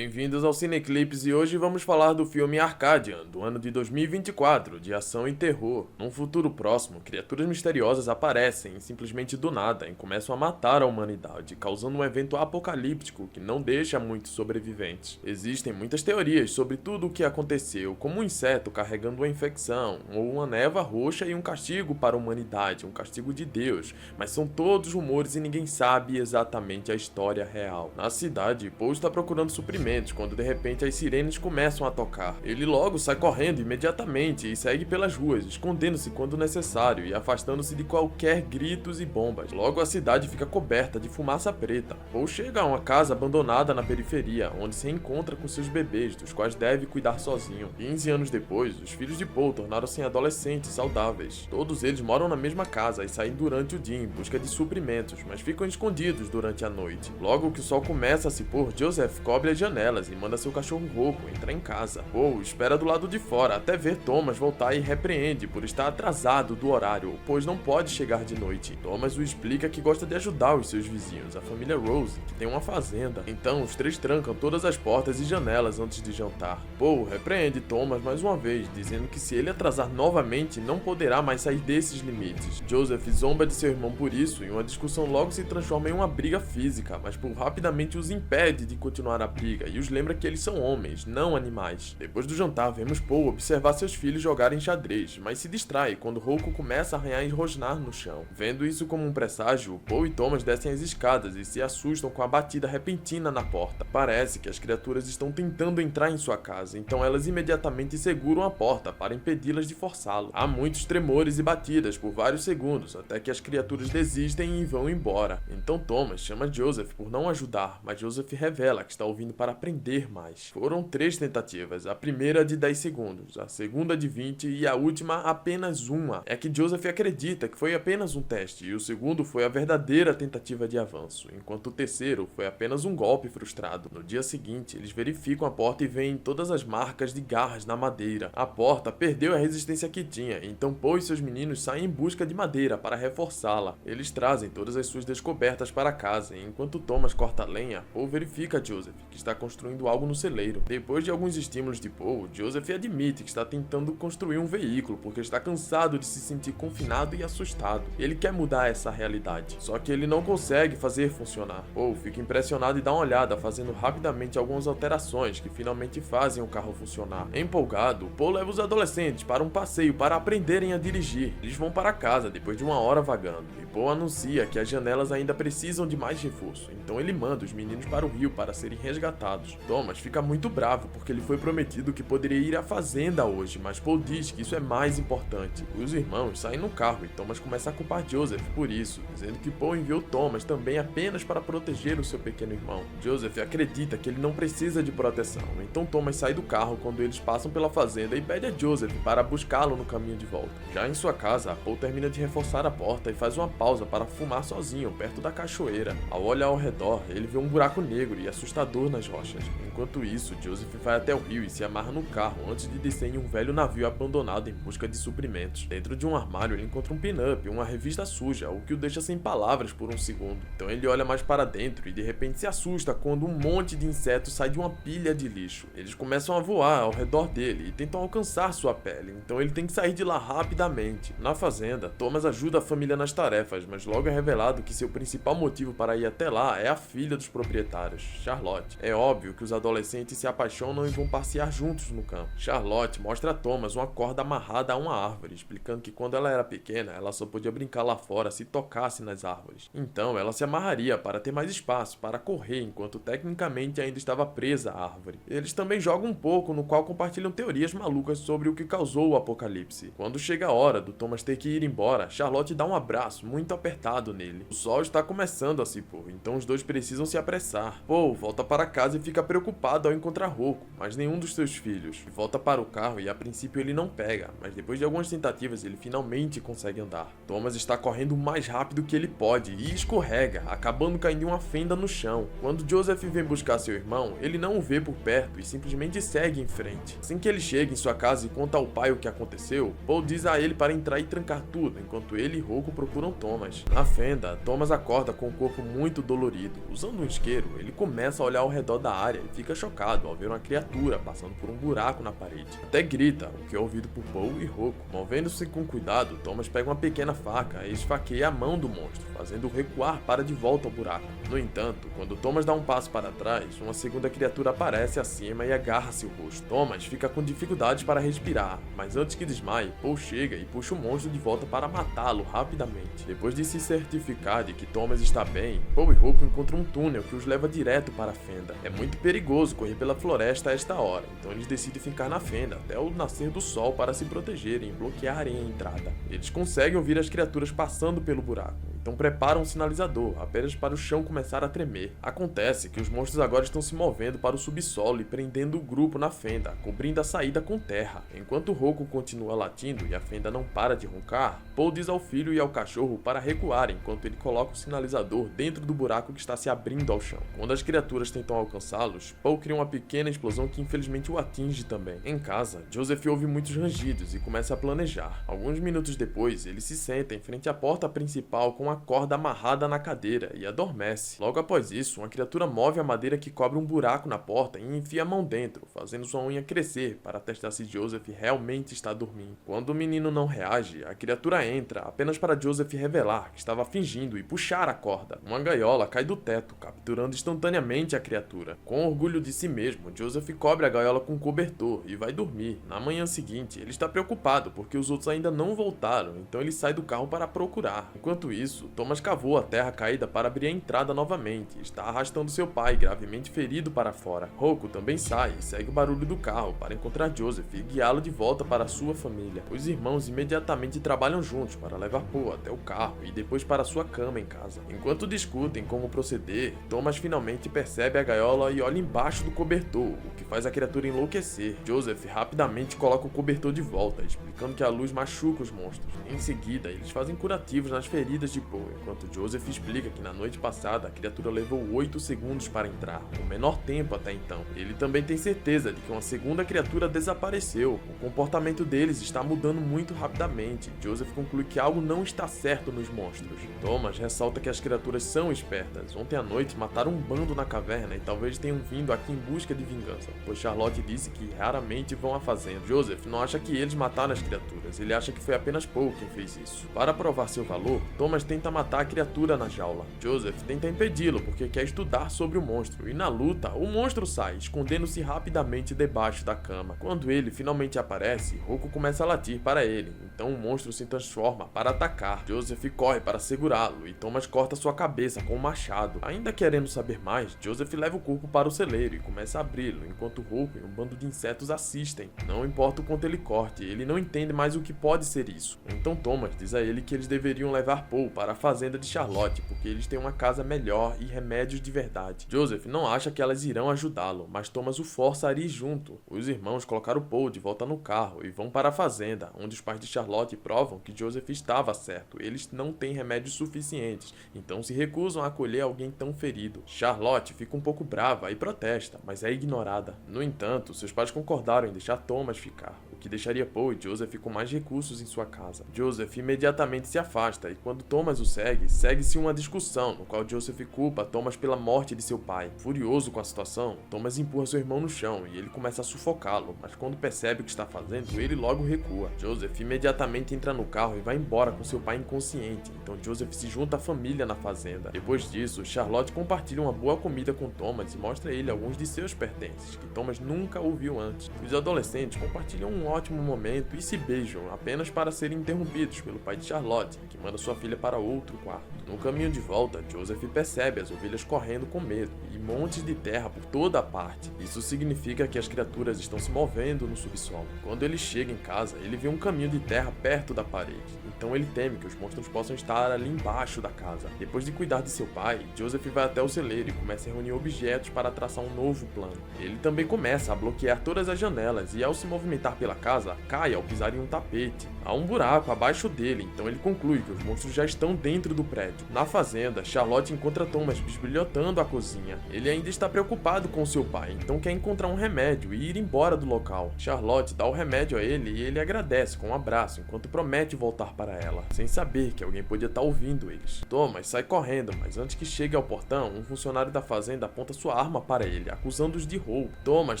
Bem-vindos ao Cineclips e hoje vamos falar do filme Arcadian, do ano de 2024, de ação e terror. Num futuro próximo, criaturas misteriosas aparecem simplesmente do nada e começam a matar a humanidade, causando um evento apocalíptico que não deixa muitos sobreviventes. Existem muitas teorias sobre tudo o que aconteceu, como um inseto carregando uma infecção, ou uma névoa roxa e um castigo para a humanidade, um castigo de Deus, mas são todos rumores e ninguém sabe exatamente a história real. Na cidade, Paul está procurando suprimentos quando de repente as sirenes começam a tocar. Ele logo sai correndo imediatamente e segue pelas ruas, escondendo-se quando necessário e afastando-se de qualquer gritos e bombas. Logo a cidade fica coberta de fumaça preta. Paul chega a uma casa abandonada na periferia, onde se encontra com seus bebês, dos quais deve cuidar sozinho. 15 anos depois, os filhos de Paul tornaram-se adolescentes saudáveis. Todos eles moram na mesma casa e saem durante o dia em busca de suprimentos, mas ficam escondidos durante a noite. Logo que o sol começa a se pôr, Joseph cobre as janelas e manda seu cachorro rouco entrar em casa. Paul espera do lado de fora até ver Thomas voltar e repreende por estar atrasado do horário, pois não pode chegar de noite. Thomas o explica que gosta de ajudar os seus vizinhos, a família Rose, que tem uma fazenda. Então os três trancam todas as portas e janelas antes de jantar. Paul repreende Thomas mais uma vez, dizendo que se ele atrasar novamente, não poderá mais sair desses limites. Joseph zomba de seu irmão por isso e uma discussão logo se transforma em uma briga física, mas Paul rapidamente os impede de continuar a briga e os lembra que eles são homens, não animais. Depois do jantar, vemos Paul observar seus filhos jogarem xadrez, mas se distrai quando Rouco começa a arranhar e rosnar no chão. Vendo isso como um presságio, Paul e Thomas descem as escadas e se assustam com a batida repentina na porta. Parece que as criaturas estão tentando entrar em sua casa, então elas imediatamente seguram a porta para impedi-las de forçá-lo. Há muitos tremores e batidas por vários segundos, até que as criaturas desistem e vão embora. Então Thomas chama Joseph por não ajudar, mas Joseph revela que está ouvindo para aprender mais. Foram 3 tentativas, a primeira de 10 segundos, a segunda de 20 e a última apenas uma. É que Joseph acredita que foi apenas um teste e o segundo foi a verdadeira tentativa de avanço, enquanto o terceiro foi apenas um golpe frustrado. No dia seguinte, eles verificam a porta e veem todas as marcas de garras na madeira. A porta perdeu a resistência que tinha, então Paul e seus meninos saem em busca de madeira para reforçá-la. Eles trazem todas as suas descobertas para casa e enquanto Thomas corta a lenha, Paul verifica Joseph, que está construindo algo no celeiro. Depois de alguns estímulos de Paul, Joseph admite que está tentando construir um veículo porque está cansado de se sentir confinado e assustado. Ele quer mudar essa realidade, só que ele não consegue fazer funcionar. Paul fica impressionado e dá uma olhada, fazendo rapidamente algumas alterações que finalmente fazem o carro funcionar. Empolgado, Paul leva os adolescentes para um passeio para aprenderem a dirigir. Eles vão para casa depois de uma hora vagando, e Paul anuncia que as janelas ainda precisam de mais reforço, então ele manda os meninos para o rio para serem resgatados. Thomas fica muito bravo porque ele foi prometido que poderia ir à fazenda hoje, mas Paul diz que isso é mais importante. Os irmãos saem no carro e Thomas começa a culpar Joseph por isso, dizendo que Paul enviou Thomas também apenas para proteger o seu pequeno irmão. Joseph acredita que ele não precisa de proteção, então Thomas sai do carro quando eles passam pela fazenda e pede a Joseph para buscá-lo no caminho de volta. Já em sua casa, Paul termina de reforçar a porta e faz uma pausa para fumar sozinho perto da cachoeira. Ao olhar ao redor, ele vê um buraco negro e assustador nas rochas. Enquanto isso, Joseph vai até o rio e se amarra no carro antes de descer em um velho navio abandonado em busca de suprimentos. Dentro de um armário, ele encontra um pin-up, uma revista suja, o que o deixa sem palavras por um segundo. Então ele olha mais para dentro e de repente se assusta quando um monte de insetos sai de uma pilha de lixo. Eles começam a voar ao redor dele e tentam alcançar sua pele, então ele tem que sair de lá rapidamente. Na fazenda, Thomas ajuda a família nas tarefas, mas logo é revelado que seu principal motivo para ir até lá é a filha dos proprietários, Charlotte. É óbvio que os adolescentes se apaixonam e vão passear juntos no campo. Charlotte mostra a Thomas uma corda amarrada a uma árvore, explicando que quando ela era pequena, ela só podia brincar lá fora se tocasse nas árvores. Então ela se amarraria para ter mais espaço para correr, enquanto tecnicamente ainda estava presa à árvore. Eles também jogam um pouco, no qual compartilham teorias malucas sobre o que causou o apocalipse. Quando chega a hora do Thomas ter que ir embora, Charlotte dá um abraço muito apertado nele. O sol está começando a se pôr, então os dois precisam se apressar. Paul volta para casa e fica preocupado ao encontrar Rouco, mas nenhum dos seus filhos. Volta para o carro e a princípio ele não pega, mas depois de algumas tentativas ele finalmente consegue andar. Thomas está correndo o mais rápido que ele pode e escorrega, acabando caindo em uma fenda no chão. Quando Joseph vem buscar seu irmão, ele não o vê por perto e simplesmente segue em frente. Assim que ele chega em sua casa e conta ao pai o que aconteceu, Paul diz a ele para entrar e trancar tudo, enquanto ele e Rouco procuram Thomas. Na fenda, Thomas acorda com o corpo muito dolorido. Usando um isqueiro, ele começa a olhar ao redor da da área e fica chocado ao ver uma criatura passando por um buraco na parede. Até grita, o que é ouvido por Paul e Rocco. Movendo-se com cuidado, Thomas pega uma pequena faca e esfaqueia a mão do monstro, fazendo-o recuar para de volta ao buraco. No entanto, quando Thomas dá um passo para trás, uma segunda criatura aparece acima e agarra seu rosto. Thomas fica com dificuldades para respirar, mas antes que desmaie, Paul chega e puxa o monstro de volta para matá-lo rapidamente. Depois de se certificar de que Thomas está bem, Paul e Rocco encontram um túnel que os leva direto para a fenda. É muito perigoso correr pela floresta a esta hora, então eles decidem ficar na fenda até o nascer do sol para se protegerem e bloquearem a entrada. Eles conseguem ouvir as criaturas passando pelo buraco, então preparam um sinalizador, apenas para o chão começar a tremer. Acontece que os monstros agora estão se movendo para o subsolo e prendendo o grupo na fenda, cobrindo a saída com terra. Enquanto Rocco continua latindo e a fenda não para de roncar, Paul diz ao filho e ao cachorro para recuar enquanto ele coloca o sinalizador dentro do buraco que está se abrindo ao chão. Quando as criaturas tentam alcançá-los, Paul cria uma pequena explosão que infelizmente o atinge também. Em casa, Joseph ouve muitos rangidos e começa a planejar. Alguns minutos depois, ele se senta em frente à porta principal com uma corda amarrada na cadeira e adormece. Logo após isso, uma criatura move a madeira que cobre um buraco na porta e enfia a mão dentro, fazendo sua unha crescer para testar se Joseph realmente está dormindo. Quando o menino não reage, a criatura entra, apenas para Joseph revelar que estava fingindo e puxar a corda. Uma gaiola cai do teto, capturando instantaneamente a criatura. Com orgulho de si mesmo, Joseph cobre a gaiola com um cobertor e vai dormir. Na manhã seguinte, ele está preocupado porque os outros ainda não voltaram, então ele sai do carro para procurar. Enquanto isso, Thomas cavou a terra caída para abrir a entrada novamente e está arrastando seu pai, gravemente ferido, para fora. Rocco também sai e segue o barulho do carro para encontrar Joseph e guiá-lo de volta para sua família. Os irmãos imediatamente trabalham juntos para levar Paul até o carro e depois para sua cama em casa. Enquanto discutem como proceder, Thomas finalmente percebe a gaiola e olha embaixo do cobertor, o que faz a criatura enlouquecer. Joseph rapidamente coloca o cobertor de volta, explicando que a luz machuca os monstros. Em seguida, eles fazem curativos nas feridas de Paul, enquanto Joseph explica que na noite passada a criatura levou 8 segundos para entrar, o menor tempo até então. Ele também tem certeza de que uma segunda criatura desapareceu. O comportamento deles está mudando muito rapidamente. Joseph conclui que algo não está certo nos monstros. Thomas ressalta que as criaturas são espertas. Ontem à noite mataram um bando na caverna e talvez tenham vindo aqui em busca de vingança, pois Charlotte disse que raramente vão à fazenda. Joseph não acha que eles mataram as criaturas, ele acha que foi apenas Paul quem fez isso. Para provar seu valor, Thomas tenta matar a criatura na jaula. Joseph tenta impedi-lo porque quer estudar sobre o monstro, e na luta, o monstro sai, escondendo-se rapidamente debaixo da cama. Quando ele finalmente aparece, Rocco começa a latir para ele, então o monstro se transforma para atacar. Joseph corre para segurá-lo e Thomas corta sua cabeça com um machado. Ainda querendo saber mais, Joseph leva o corpo para o celeiro e começa a abri-lo, enquanto Rocco e um bando de insetos assistem. Não importa o quanto ele corte, ele não entende mais o que pode ser isso. Então Thomas diz a ele que eles deveriam levar Paul para a fazenda de Charlotte, porque eles têm uma casa melhor e remédios de verdade. Joseph não acha que elas irão ajudá-lo, mas Thomas o força a ir junto. Os irmãos colocaram Paul de volta no carro e vão para a fazenda, onde os pais de Charlotte provam que Joseph estava certo. Eles não têm remédios suficientes, então se recusam a acolher alguém tão ferido. Charlotte fica um pouco brava e protesta, mas é ignorada. No entanto, seus pais concordaram em deixar Thomas ficar, o que deixaria Paul e Joseph com mais recursos em sua casa. Joseph imediatamente se afasta e quando Thomas o segue-se uma discussão, no qual Joseph culpa Thomas pela morte de seu pai. Furioso com a situação, Thomas empurra seu irmão no chão e ele começa a sufocá-lo, mas quando percebe o que está fazendo, ele logo recua. Joseph imediatamente entra no carro e vai embora com seu pai inconsciente, então Joseph se junta à família na fazenda. Depois disso, Charlotte compartilha uma boa comida com Thomas e mostra a ele alguns de seus pertences, que Thomas nunca ouviu antes. Os adolescentes compartilham um ótimo momento e se beijam, apenas para serem interrompidos pelo pai de Charlotte, que manda sua filha para outro quarto. No caminho de volta, Joseph percebe as ovelhas correndo com medo e montes de terra por toda a parte. Isso significa que as criaturas estão se movendo no subsolo. Quando ele chega em casa, ele vê um caminho de terra perto da parede, então ele teme que os monstros possam estar ali embaixo da casa. Depois de cuidar de seu pai, Joseph vai até o celeiro e começa a reunir objetos para traçar um novo plano. Ele também começa a bloquear todas as janelas e ao se movimentar pela casa, cai ao pisar em um tapete tapete, há um buraco abaixo dele, então ele conclui que os monstros já estão dentro do prédio. Na fazenda, Charlotte encontra Thomas bisbilhotando a cozinha. Ele ainda está preocupado com seu pai, então quer encontrar um remédio e ir embora do local. Charlotte dá o remédio a ele e ele agradece com um abraço, enquanto promete voltar para ela, sem saber que alguém podia estar ouvindo eles. Thomas sai correndo, mas antes que chegue ao portão, um funcionário da fazenda aponta sua arma para ele, acusando-os de roubo. Thomas,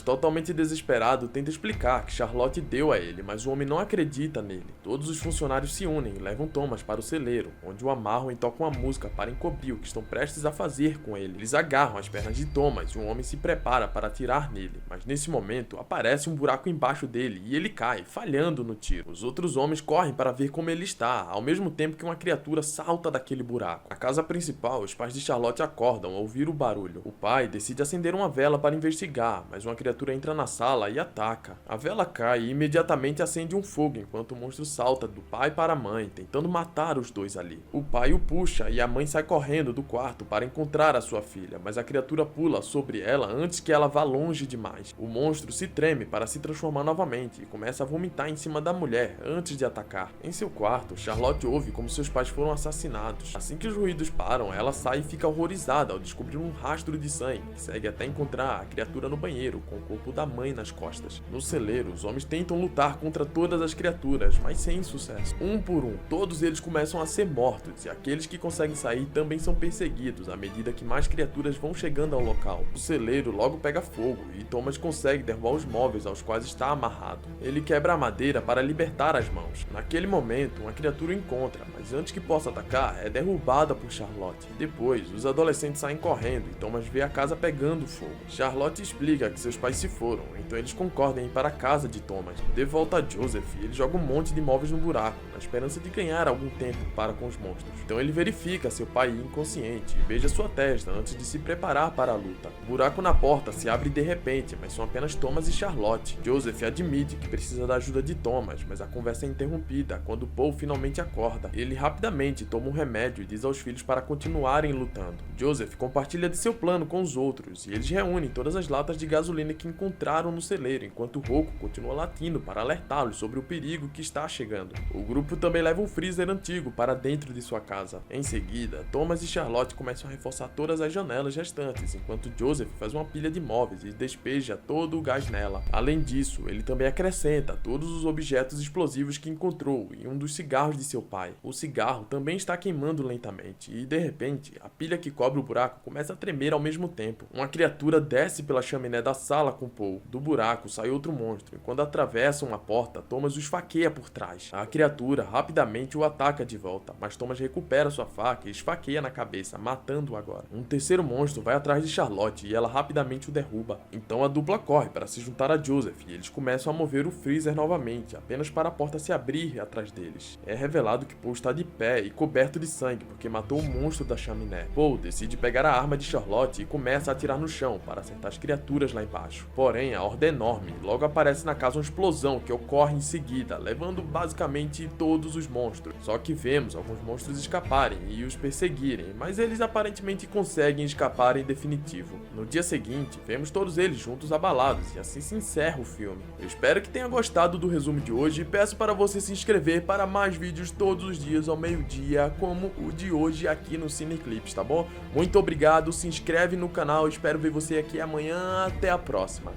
totalmente desesperado, tenta explicar que Charlotte deu a ele, mas o homem não acredita nele. Todos os funcionários se unem e levam Thomas para o celeiro, onde o amarram e tocam uma música para encobrir o que estão prestes a fazer com ele. Eles agarram as pernas de Thomas e o homem se prepara para atirar nele, mas nesse momento aparece um buraco embaixo dele e ele cai, falhando no tiro. Os outros homens correm para ver como ele está, ao mesmo tempo que uma criatura salta daquele buraco. Na casa principal, os pais de Charlotte acordam ao ouvir o barulho. O pai decide acender uma vela para investigar, mas uma criatura entra na sala e ataca. A vela cai e imediatamente acende um fogo, enquanto o monstro salta do pai para a mãe, tentando matar os dois ali. O pai o puxa e a mãe sai correndo do quarto para encontrar a sua filha, mas a criatura pula sobre ela antes que ela vá longe demais. O monstro se treme para se transformar novamente e começa a vomitar em cima da mulher antes de atacar. Em seu quarto, Charlotte ouve como seus pais foram assassinados. Assim que os ruídos param, ela sai e fica horrorizada ao descobrir um rastro de sangue, que segue até encontrar a criatura no banheiro, com o corpo da mãe nas costas. No celeiro, os homens tentam lutar contra todas as criaturas, mas sem sucesso. Um por um, todos eles começam a ser mortos, e aqueles que conseguem sair também são perseguidos à medida que mais criaturas vão chegando ao local. O celeiro logo pega fogo, e Thomas consegue derrubar os móveis aos quais está amarrado. Ele quebra a madeira para libertar as mãos. Naquele momento, uma criatura o encontra, mas antes que possa atacar, é derrubada por Charlotte. Depois, os adolescentes saem correndo e Thomas vê a casa pegando fogo. Charlotte explica que seus pais se foram, então eles concordam em ir para a casa de Thomas. De volta a Joseph, ele joga um monte de móveis no buraco, na esperança de ganhar algum tempo para com os monstros. Então ele verifica seu pai inconsciente e beija sua testa antes de se preparar para a luta. O buraco na porta se abre de repente, mas são apenas Thomas e Charlotte. Joseph admite que precisa da ajuda de Thomas, mas a conversa é interrompida quando Paul finalmente acorda. Ele rapidamente toma um remédio e diz aos filhos para continuarem lutando. Joseph compartilha de seu plano com os outros e eles reúnem todas as latas de gasolina que encontraram no celeiro, enquanto Rocco continua latindo para alertá-los sobre o perigo que está chegando. O grupo também leva um freezer antigo para dentro de sua casa. Em seguida, Thomas e Charlotte começam a reforçar todas as janelas restantes, enquanto Joseph faz uma pilha de móveis e despeja todo o gás nela. Além disso, ele também acrescenta todos os objetos explosivos que encontrou em um dos cigarros de seu pai. O cigarro também está queimando lentamente e, de repente, a pilha que cobre o buraco começa a tremer ao mesmo tempo. Uma criatura desce pela chaminé da sala com Paul. Do buraco sai outro monstro, e quando atravessam a porta, Thomas o esfaqueia por trás. A criatura rapidamente o ataca de volta, mas Thomas recupera sua faca e esfaqueia na cabeça, matando-o agora. Um terceiro monstro vai atrás de Charlotte e ela rapidamente o derruba. Então a dupla corre para se juntar a Joseph e eles começam a mover o freezer novamente, apenas para a porta se abrir atrás deles. É revelado que Paul está de pé e coberto de sangue porque matou o monstro da chaminé. Paul decide pegar a arma de Charlotte e começa a atirar no chão para acertar as criaturas lá embaixo. Porém, a horda é enorme e logo aparece na casa uma explosão que ocorre em seguida, levando basicamente todos os monstros. Só que vemos alguns monstros escaparem e os perseguirem, mas eles aparentemente conseguem escapar em definitivo. No dia seguinte, vemos todos eles juntos abalados e assim se encerra o filme. Eu espero que tenha gostado do resumo de hoje e peço para você se inscrever para mais vídeos todos os dias ao meio-dia, como o de hoje aqui no Cineclips, tá bom? Muito obrigado, se inscreve no canal, espero ver você aqui amanhã, até a próxima.